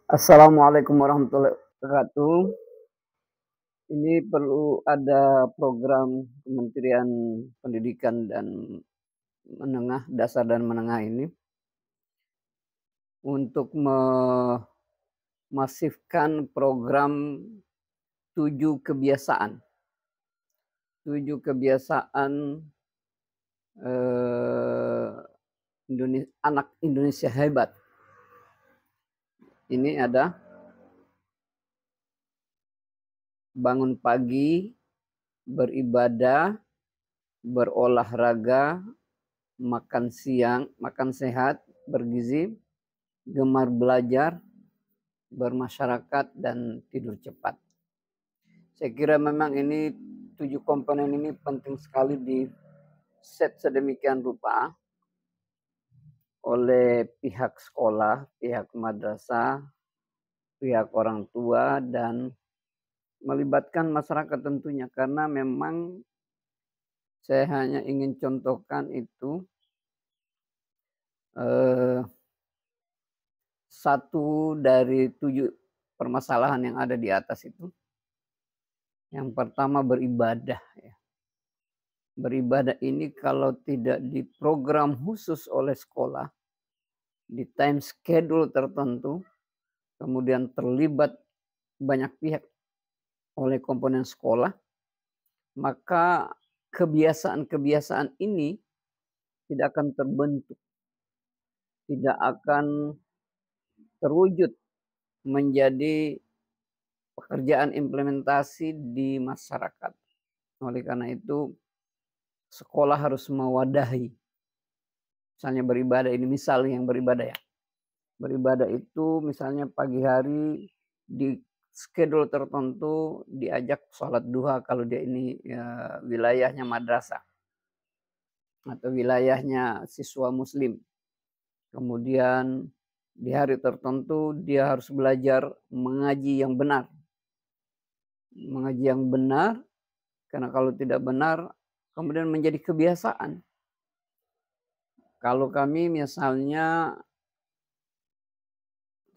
Assalamualaikum warahmatullahi wabarakatuh. Ini perlu ada program Kementerian Pendidikan dan Dasar dan Menengah ini untuk memasifkan program 7 kebiasaan. 7 kebiasaan eh, anak Indonesia hebat. Ini ada bangun pagi, beribadah, berolahraga, makan siang, makan sehat, bergizi, gemar belajar, bermasyarakat, dan tidur cepat. Saya kira memang ini 7 komponen ini penting sekali di set sedemikian rupa oleh pihak sekolah, pihak madrasah, pihak orang tua, dan melibatkan masyarakat tentunya. Karena memang saya hanya ingin contohkan itu satu dari 7 permasalahan yang ada di atas itu. Yang pertama beribadah. Beribadah ini kalau tidak diprogram khusus oleh sekolah, di time schedule tertentu, kemudian terlibat banyak pihak oleh komponen sekolah, maka kebiasaan-kebiasaan ini tidak akan terbentuk, tidak akan terwujud menjadi pekerjaan implementasi di masyarakat. Oleh karena itu, sekolah harus mewadahi. Misalnya beribadah ini, misal yang beribadah ya. Beribadah itu misalnya pagi hari di schedule tertentu diajak sholat duha kalau dia ini ya, wilayahnya madrasah atau wilayahnya siswa muslim. Kemudian di hari tertentu dia harus belajar mengaji yang benar. Mengaji yang benar, karena kalau tidak benar kemudian menjadi kebiasaan. Kalau kami misalnya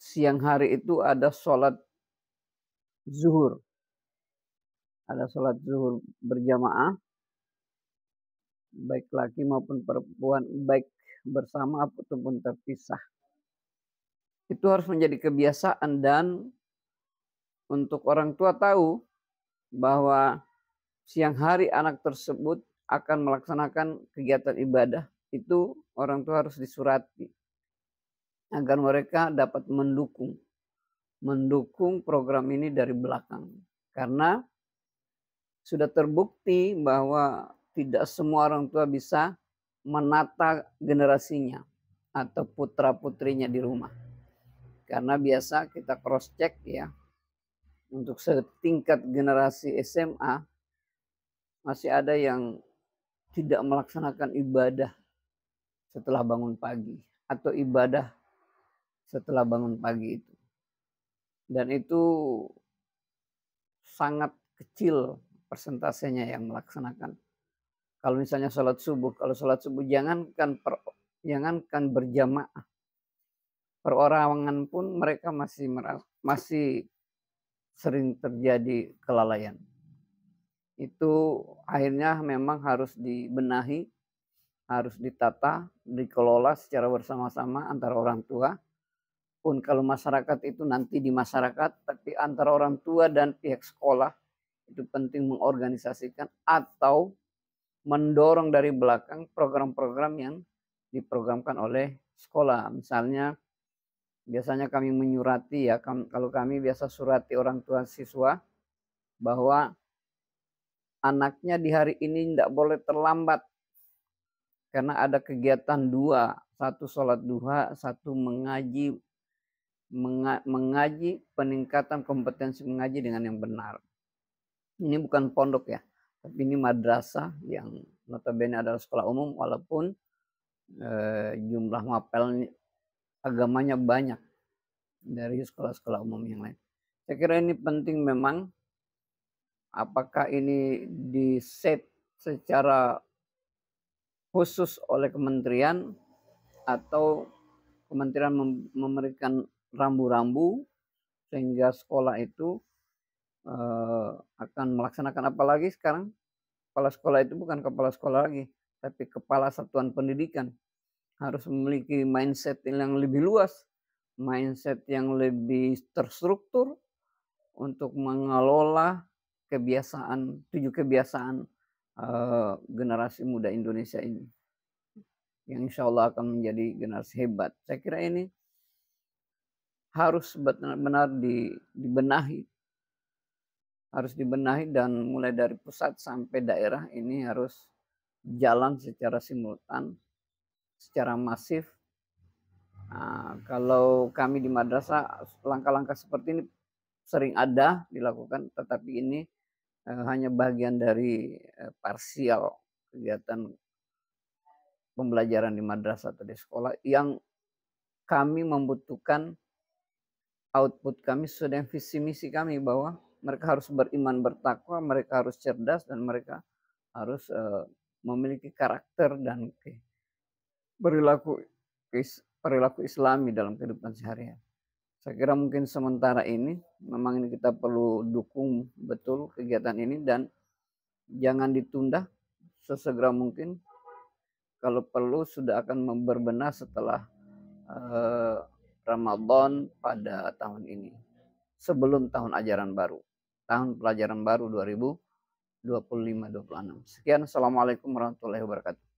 siang hari itu ada sholat zuhur. Ada sholat zuhur berjamaah, baik laki maupun perempuan, baik bersama ataupun terpisah. Itu harus menjadi kebiasaan, dan untuk orang tua tahu bahwa siang hari anak tersebut akan melaksanakan kegiatan ibadah, itu orang tua harus disurati agar mereka dapat mendukung program ini dari belakang. Karena sudah terbukti bahwa tidak semua orang tua bisa menata generasinya atau putra-putrinya di rumah. Karena biasa kita cross check ya, untuk setingkat generasi SMA masih ada yang tidak melaksanakan ibadah setelah bangun pagi atau ibadah setelah bangun pagi itu. Dan itu sangat kecil persentasenya yang melaksanakan. Kalau misalnya sholat subuh, jangankan berjamaah, perorangan pun mereka masih sering terjadi kelalaian. Itu akhirnya memang harus dibenahi, harus ditata, dikelola secara bersama-sama antara orang tua. Pun kalau masyarakat itu nanti di masyarakat, tapi antara orang tua dan pihak sekolah itu penting mengorganisasikan atau mendorong dari belakang program-program yang diprogramkan oleh sekolah. Misalnya biasanya kami menyurati ya, kalau kami biasa surati orang tua siswa bahwa anaknya di hari ini tidak boleh terlambat karena ada kegiatan 2, satu sholat duha, satu mengaji peningkatan kompetensi mengaji dengan yang benar. Ini bukan pondok ya, tapi ini madrasah yang notabene adalah sekolah umum, walaupun jumlah mapel agamanya banyak dari sekolah-sekolah umum yang lain. Saya kira ini penting memang. Apakah ini di set secara khusus oleh kementerian atau kementerian memberikan rambu-rambu sehingga sekolah itu akan melaksanakan apa lagi sekarang? Kepala sekolah itu bukan kepala sekolah lagi, tapi kepala satuan pendidikan. Harus memiliki mindset yang lebih luas, mindset yang lebih terstruktur untuk mengelola kebiasaan, 7 kebiasaan generasi muda Indonesia ini. Yang insya Allah akan menjadi generasi hebat. Saya kira ini harus benar-benar dibenahi. Harus dibenahi dan mulai dari pusat sampai daerah ini harus jalan secara simultan, secara masif. Nah, kalau kami di madrasah langkah-langkah seperti ini sering ada dilakukan, tetapi ini hanya bagian dari parsial kegiatan pembelajaran di madrasah atau di sekolah yang kami membutuhkan output kami sesuai dengan visi misi kami bahwa mereka harus beriman bertakwa, mereka harus cerdas dan mereka harus memiliki karakter dan perilaku Islami dalam kehidupan sehari-hari. Saya kira mungkin sementara ini memang ini kita perlu dukung betul kegiatan ini dan jangan ditunda, sesegera mungkin. Kalau perlu sudah akan berbenah setelah Ramadan pada tahun ini, sebelum tahun ajaran baru, tahun pelajaran baru 2025-26. Sekian, assalamualaikum warahmatullahi wabarakatuh.